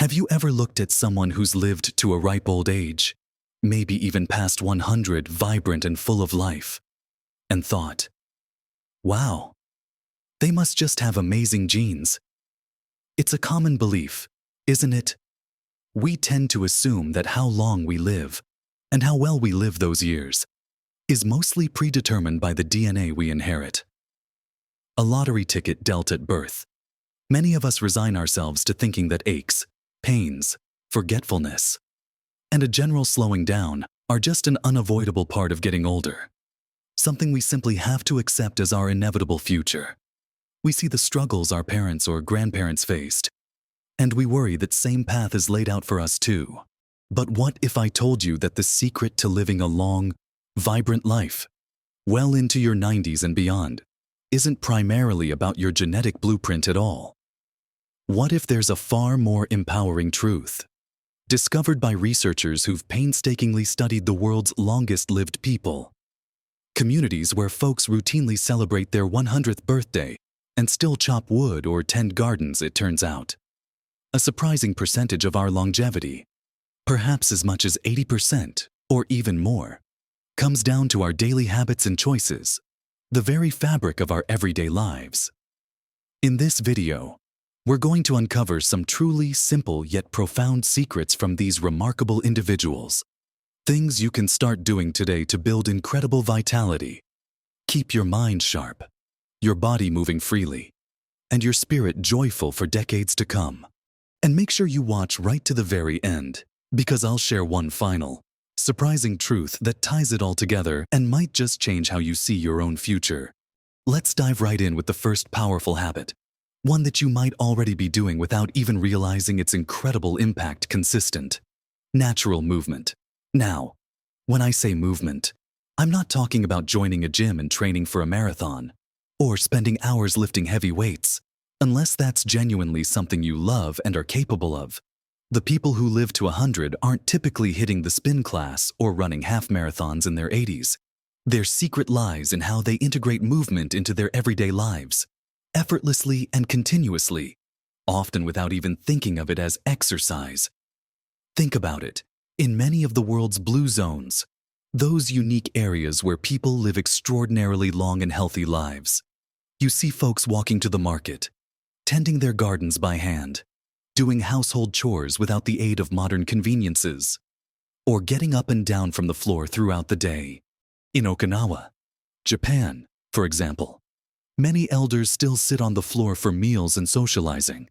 Have you ever looked at someone who's lived to a ripe old age, maybe even past 100, vibrant and full of life, and thought, wow, they must just have amazing genes? It's a common belief, isn't it? We tend to assume that how long we live, and how well we live those years, is mostly predetermined by the DNA we inherit. A lottery ticket dealt at birth. Many of us resign ourselves to thinking that aches, pains, forgetfulness, and a general slowing down are just an unavoidable part of getting older. Something we simply have to accept as our inevitable future. We see the struggles our parents or grandparents faced, and we worry that same path is laid out for us too. But what if I told you that the secret to living a long, vibrant life, well into your 90s and beyond, isn't primarily about your genetic blueprint at all? What if there's a far more empowering truth, discovered by researchers who've painstakingly studied the world's longest-lived people? Communities where folks routinely celebrate their 100th birthday and still chop wood or tend gardens, it turns out. A surprising percentage of our longevity, perhaps as much as 80% or even more, comes down to our daily habits and choices, the very fabric of our everyday lives. In this video, we're going to uncover some truly simple yet profound secrets from these remarkable individuals. Things you can start doing today to build incredible vitality, keep your mind sharp, your body moving freely, and your spirit joyful for decades to come. And make sure you watch right to the very end, because I'll share one final, surprising truth that ties it all together and might just change how you see your own future. Let's dive right in with the first powerful habit, one that you might already be doing without even realizing its incredible impact: consistent, natural movement. Now, when I say movement, I'm not talking about joining a gym and training for a marathon, or spending hours lifting heavy weights, unless that's genuinely something you love and are capable of. The people who live to 100 aren't typically hitting the spin class or running half marathons in their 80s. Their secret lies in how they integrate movement into their everyday lives, effortlessly and continuously, often without even thinking of it as exercise. Think about it. In many of the world's blue zones, those unique areas where people live extraordinarily long and healthy lives, you see folks walking to the market, tending their gardens by hand, doing household chores without the aid of modern conveniences, or getting up and down from the floor throughout the day. In Okinawa, Japan, for example, many elders still sit on the floor for meals and socializing.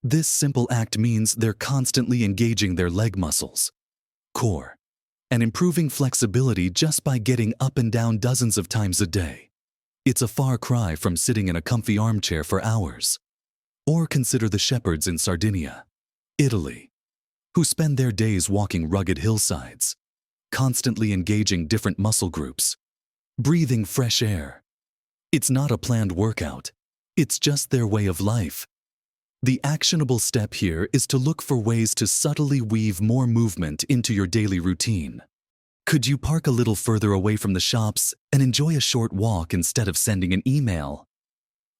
This simple act means they're constantly engaging their leg muscles, core, and improving flexibility just by getting up and down dozens of times a day. It's a far cry from sitting in a comfy armchair for hours. Or consider the shepherds in Sardinia, Italy, who spend their days walking rugged hillsides, constantly engaging different muscle groups, breathing fresh air. It's not a planned workout, it's just their way of life. The actionable step here is to look for ways to subtly weave more movement into your daily routine. Could you park a little further away from the shops and enjoy a short walk instead of sending an email?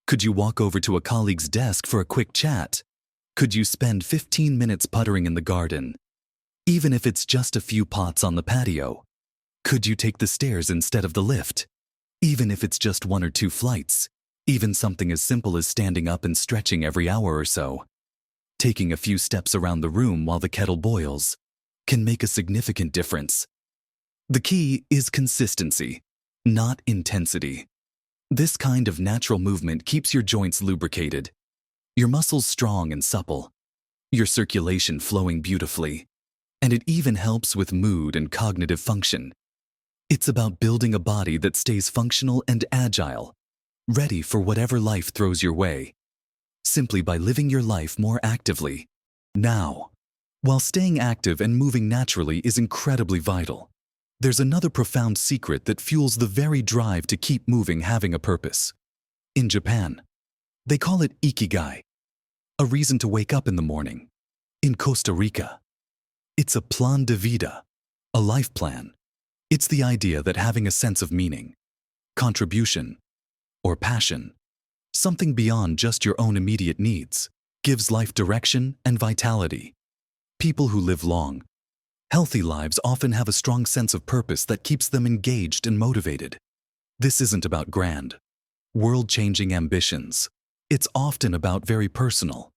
Could you walk over to a colleague's desk for a quick chat? Could you spend 15 minutes puttering in the garden, even if it's just a few pots on the patio? Could you take the stairs instead of the lift, even if it's just 1 or 2 flights? Even something as simple as standing up and stretching every hour or so, taking a few steps around the room while the kettle boils, can make a significant difference. The key is consistency, not intensity. This kind of natural movement keeps your joints lubricated, your muscles strong and supple, your circulation flowing beautifully, and it even helps with mood and cognitive function. It's about building a body that stays functional and agile, ready for whatever life throws your way, simply by living your life more actively. Now, while staying active and moving naturally is incredibly vital, there's another profound secret that fuels the very drive to keep moving, having a purpose. In Japan, they call it ikigai, a reason to wake up in the morning. In Costa Rica, it's a plan de vida, a life plan. It's the idea that having a sense of meaning, contribution, or passion, something beyond just your own immediate needs, gives life direction and vitality. People who live long, healthy lives often have a strong sense of purpose that keeps them engaged and motivated. This isn't about grand, world-changing ambitions. It's often about very personal,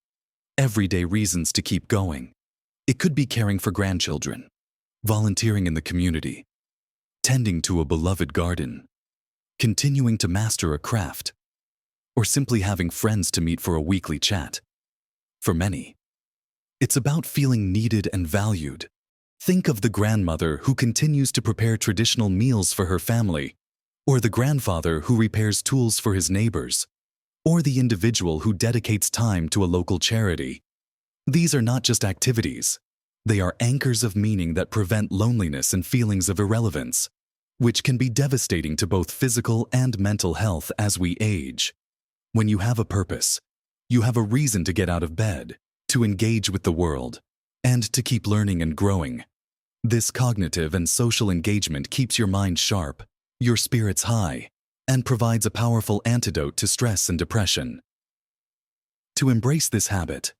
everyday reasons to keep going. It could be caring for grandchildren, volunteering in the community, tending to a beloved garden, continuing to master a craft, or simply having friends to meet for a weekly chat. For many, it's about feeling needed and valued. Think of the grandmother who continues to prepare traditional meals for her family, or the grandfather who repairs tools for his neighbors, or the individual who dedicates time to a local charity. These are not just activities. They are anchors of meaning that prevent loneliness and feelings of irrelevance, which can be devastating to both physical and mental health as we age. When you have a purpose, you have a reason to get out of bed, to engage with the world, and to keep learning and growing. This cognitive and social engagement keeps your mind sharp, your spirits high, and provides a powerful antidote to stress and depression. To embrace this habit,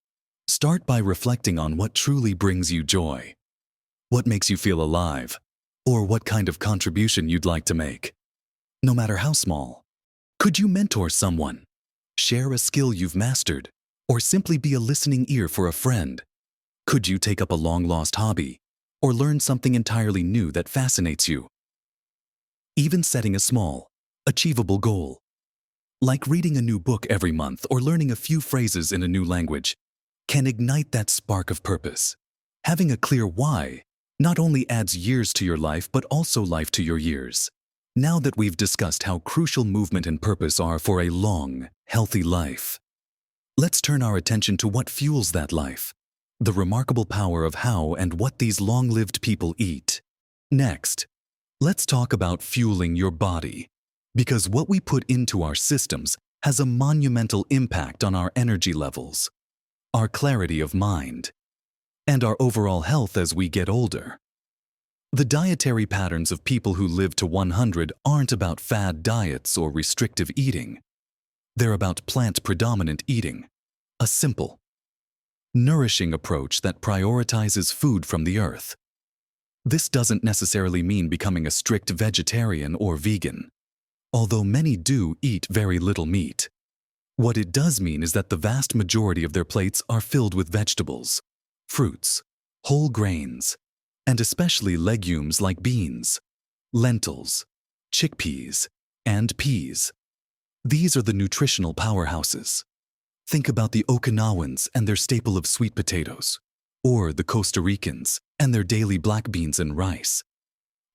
start by reflecting on what truly brings you joy. What makes you feel alive, or what kind of contribution you'd like to make. No matter how small. Could you mentor someone, share a skill you've mastered, or simply be a listening ear for a friend? Could you take up a long-lost hobby, or learn something entirely new that fascinates you? Even setting a small, achievable goal, like reading a new book every month or learning a few phrases in a new language, can ignite that spark of purpose. Having a clear why not only adds years to your life but also life to your years. Now that we've discussed how crucial movement and purpose are for a long, healthy life, let's turn our attention to what fuels that life, the remarkable power of how and what these long-lived people eat. Next, let's talk about fueling your body, because what we put into our systems has a monumental impact on our energy levels, our clarity of mind, and our overall health as we get older. The dietary patterns of people who live to 100 aren't about fad diets or restrictive eating. They're about plant-predominant eating, a simple, nourishing approach that prioritizes food from the earth. This doesn't necessarily mean becoming a strict vegetarian or vegan, although many do eat very little meat. What it does mean is that the vast majority of their plates are filled with vegetables, fruits, whole grains, and especially legumes like beans, lentils, chickpeas, and peas. These are the nutritional powerhouses. Think about the Okinawans and their staple of sweet potatoes, or the Costa Ricans and their daily black beans and rice,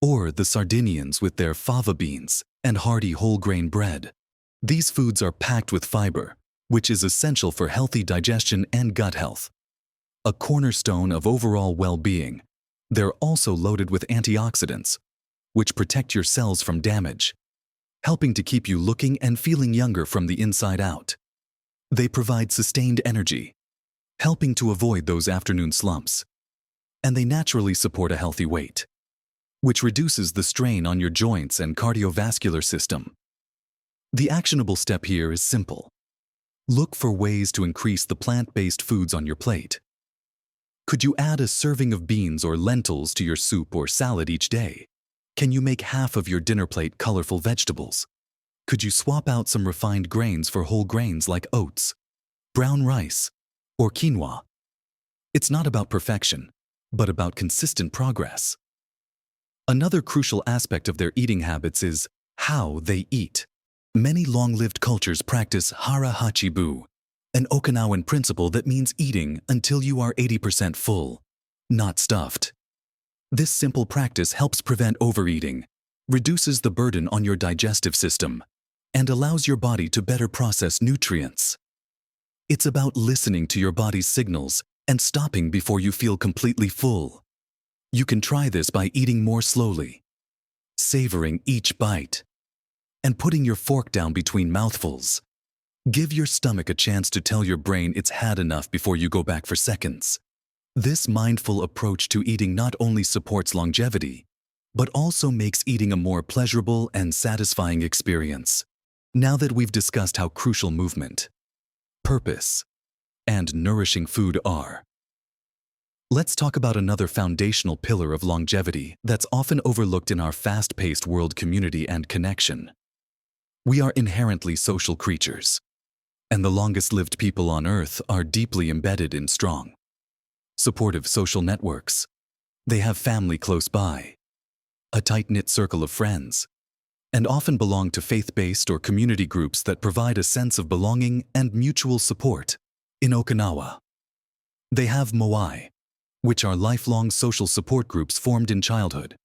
or the Sardinians with their fava beans and hearty whole grain bread. These foods are packed with fiber, which is essential for healthy digestion and gut health. A cornerstone of overall well-being, they're also loaded with antioxidants, which protect your cells from damage, helping to keep you looking and feeling younger from the inside out. They provide sustained energy, helping to avoid those afternoon slumps. And they naturally support a healthy weight, which reduces the strain on your joints and cardiovascular system. The actionable step here is simple. Look for ways to increase the plant-based foods on your plate. Could you add a serving of beans or lentils to your soup or salad each day? Can you make half of your dinner plate colorful vegetables? Could you swap out some refined grains for whole grains like oats, brown rice, or quinoa? It's not about perfection, but about consistent progress. Another crucial aspect of their eating habits is how they eat. Many long-lived cultures practice hara hachibu, an Okinawan principle that means eating until you are 80% full, not stuffed. This simple practice helps prevent overeating, reduces the burden on your digestive system, and allows your body to better process nutrients. It's about listening to your body's signals and stopping before you feel completely full. You can try this by eating more slowly, savoring each bite, and putting your fork down between mouthfuls. Give your stomach a chance to tell your brain it's had enough before you go back for seconds. This mindful approach to eating not only supports longevity, but also makes eating a more pleasurable and satisfying experience. Now that we've discussed how crucial movement, purpose, and nourishing food are, Let's talk about another foundational pillar of longevity that's often overlooked in our fast-paced world: community and connection. We are inherently social creatures, and the longest-lived people on Earth are deeply embedded in strong, supportive social networks. They have family close by, a tight-knit circle of friends, and often belong to faith-based or community groups that provide a sense of belonging and mutual support. In Okinawa, they have moai, which are lifelong social support groups formed in childhood.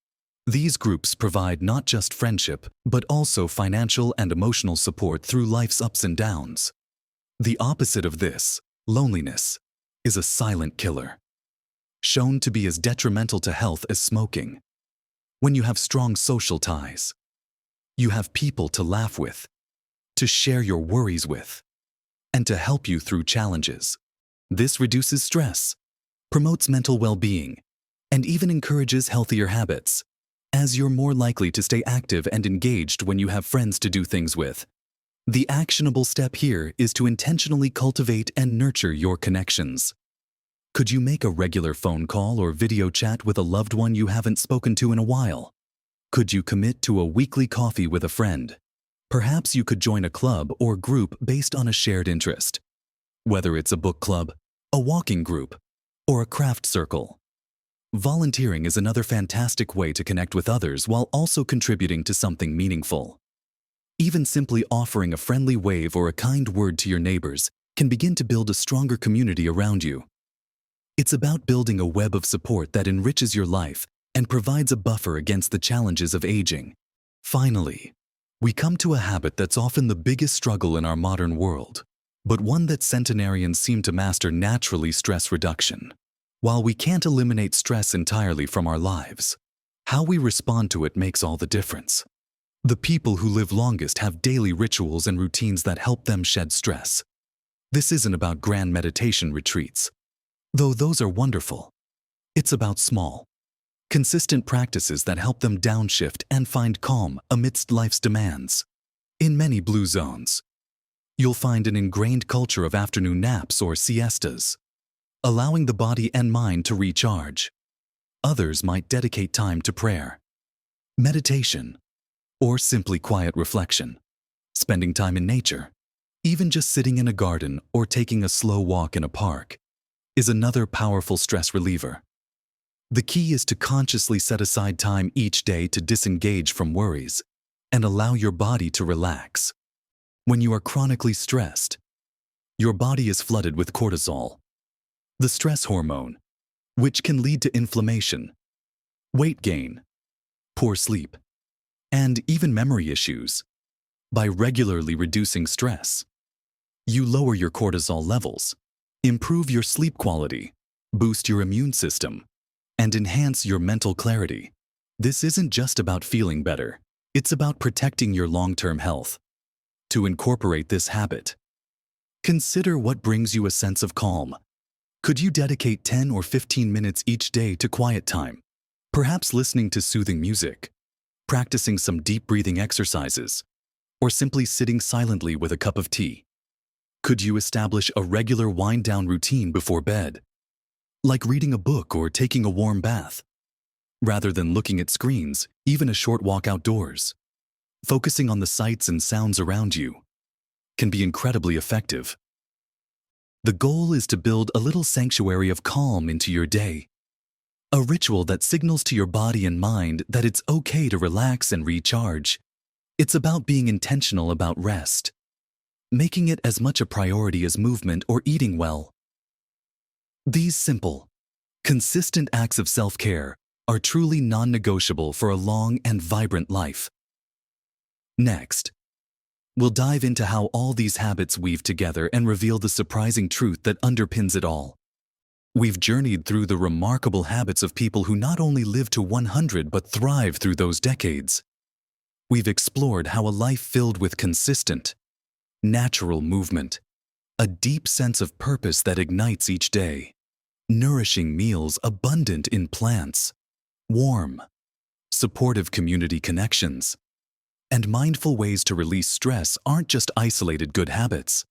These groups provide not just friendship, but also financial and emotional support through life's ups and downs. The opposite of this, loneliness, is a silent killer, shown to be as detrimental to health as smoking. When you have strong social ties, you have people to laugh with, to share your worries with, and to help you through challenges. This reduces stress, promotes mental well-being, and even encourages healthier habits, as you're more likely to stay active and engaged when you have friends to do things with. The actionable step here is to intentionally cultivate and nurture your connections. Could you make a regular phone call or video chat with a loved one you haven't spoken to in a while? Could you commit to a weekly coffee with a friend? Perhaps you could join a club or group based on a shared interest. Whether it's a book club, a walking group, or a craft circle. Volunteering is another fantastic way to connect with others while also contributing to something meaningful. Even simply offering a friendly wave or a kind word to your neighbors can begin to build a stronger community around you. It's about building a web of support that enriches your life and provides a buffer against the challenges of aging. Finally, we come to a habit that's often the biggest struggle in our modern world, but one that centenarians seem to master naturally: stress reduction. While we can't eliminate stress entirely from our lives, how we respond to it makes all the difference. The people who live longest have daily rituals and routines that help them shed stress. This isn't about grand meditation retreats, though those are wonderful. It's about small, consistent practices that help them downshift and find calm amidst life's demands. In many blue zones, you'll find an ingrained culture of afternoon naps or siestas, allowing the body and mind to recharge. Others might dedicate time to prayer, meditation, or simply quiet reflection. Spending time in nature, even just sitting in a garden or taking a slow walk in a park, is another powerful stress reliever. The key is to consciously set aside time each day to disengage from worries and allow your body to relax. When you are chronically stressed, your body is flooded with cortisol, the stress hormone, which can lead to inflammation, weight gain, poor sleep, and even memory issues. By regularly reducing stress, you lower your cortisol levels, improve your sleep quality, boost your immune system, and enhance your mental clarity. This isn't just about feeling better, it's about protecting your long-term health. To incorporate this habit, consider what brings you a sense of calm. Could you dedicate 10 or 15 minutes each day to quiet time? Perhaps listening to soothing music, practicing some deep breathing exercises, or simply sitting silently with a cup of tea. Could you establish a regular wind-down routine before bed, like reading a book or taking a warm bath? Rather than looking at screens, even a short walk outdoors, focusing on the sights and sounds around you, can be incredibly effective. The goal is to build a little sanctuary of calm into your day, a ritual that signals to your body and mind that it's okay to relax and recharge. It's about being intentional about rest, making it as much a priority as movement or eating well. These simple, consistent acts of self-care are truly non-negotiable for a long and vibrant life. Next, we'll dive into how all these habits weave together and reveal the surprising truth that underpins it all. We've journeyed through the remarkable habits of people who not only live to 100 but thrive through those decades. We've explored how a life filled with consistent, natural movement, a deep sense of purpose that ignites each day, nourishing meals abundant in plants, warm, supportive community connections, and mindful ways to release stress aren't just isolated good habits.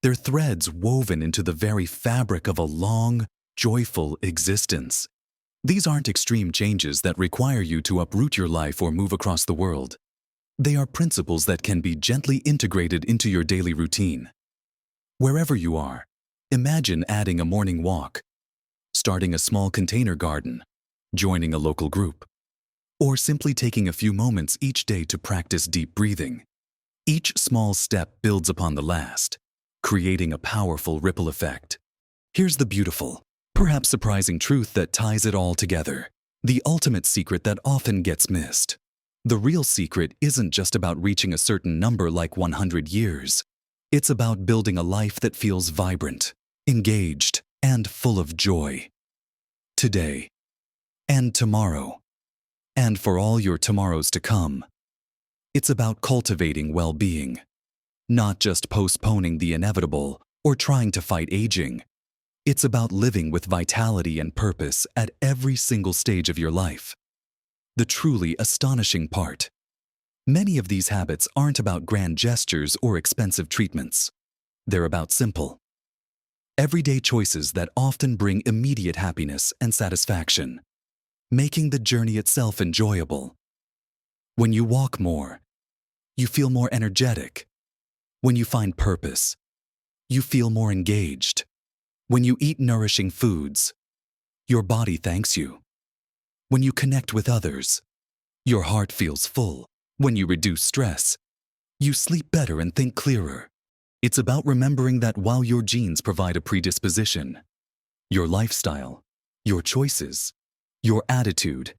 They're threads woven into the very fabric of a long, joyful existence. These aren't extreme changes that require you to uproot your life or move across the world. They are principles that can be gently integrated into your daily routine. Wherever you are, imagine adding a morning walk, starting a small container garden, joining a local group, or simply taking a few moments each day to practice deep breathing. Each small step builds upon the last, creating a powerful ripple effect. Here's the beautiful, perhaps surprising truth that ties it all together. The ultimate secret that often gets missed. The real secret isn't just about reaching a certain number like 100 years. It's about building a life that feels vibrant, engaged, and full of joy. Today, and tomorrow, and for all your tomorrows to come. It's about cultivating well-being, not just postponing the inevitable or trying to fight aging. It's about living with vitality and purpose at every single stage of your life. The truly astonishing part. Many of these habits aren't about grand gestures or expensive treatments. They're about simple, everyday choices that often bring immediate happiness and satisfaction, making the journey itself enjoyable. When you walk more, you feel more energetic. When you find purpose, you feel more engaged. When you eat nourishing foods, your body thanks you. When you connect with others, your heart feels full. When you reduce stress, you sleep better and think clearer. It's about remembering that while your genes provide a predisposition, your lifestyle, your choices, your attitude,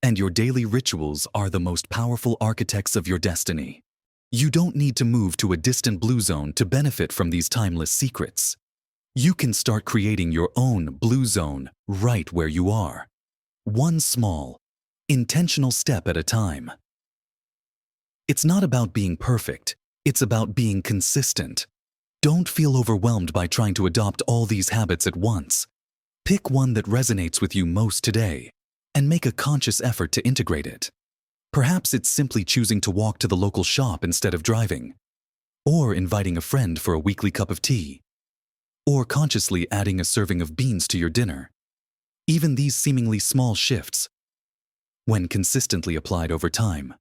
and your daily rituals are the most powerful architects of your destiny. You don't need to move to a distant blue zone to benefit from these timeless secrets. You can start creating your own blue zone right where you are. One small, intentional step at a time. It's not about being perfect, it's about being consistent. Don't feel overwhelmed by trying to adopt all these habits at once. Pick one that resonates with you most today, and make a conscious effort to integrate it. Perhaps it's simply choosing to walk to the local shop instead of driving, or inviting a friend for a weekly cup of tea, or consciously adding a serving of beans to your dinner. Even these seemingly small shifts, when consistently applied over time,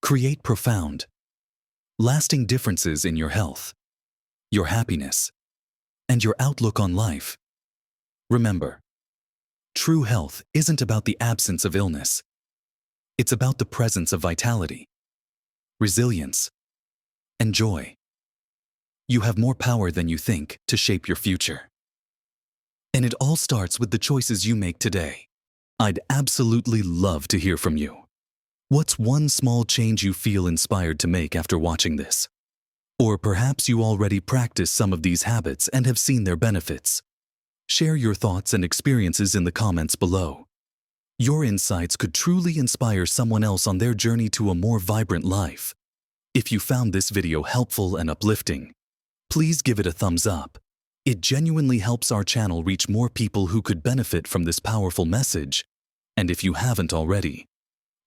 create profound, lasting differences in your health, your happiness, and your outlook on life. Remember, true health isn't about the absence of illness. It's about the presence of vitality, resilience, and joy. You have more power than you think to shape your future. And it all starts with the choices you make today. I'd absolutely love to hear from you. What's one small change you feel inspired to make after watching this? Or perhaps you already practice some of these habits and have seen their benefits. Share your thoughts and experiences in the comments below. Your insights could truly inspire someone else on their journey to a more vibrant life. If you found this video helpful and uplifting, please give it a thumbs up. It genuinely helps our channel reach more people who could benefit from this powerful message. And if you haven't already,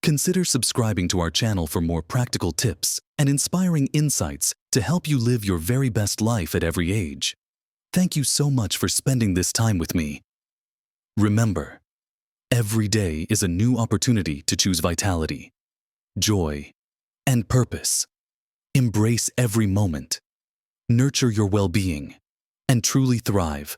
consider subscribing to our channel for more practical tips and inspiring insights to help you live your very best life at every age. Thank you so much for spending this time with me. Remember, every day is a new opportunity to choose vitality, joy, and purpose. Embrace every moment, nurture your well-being, and truly thrive.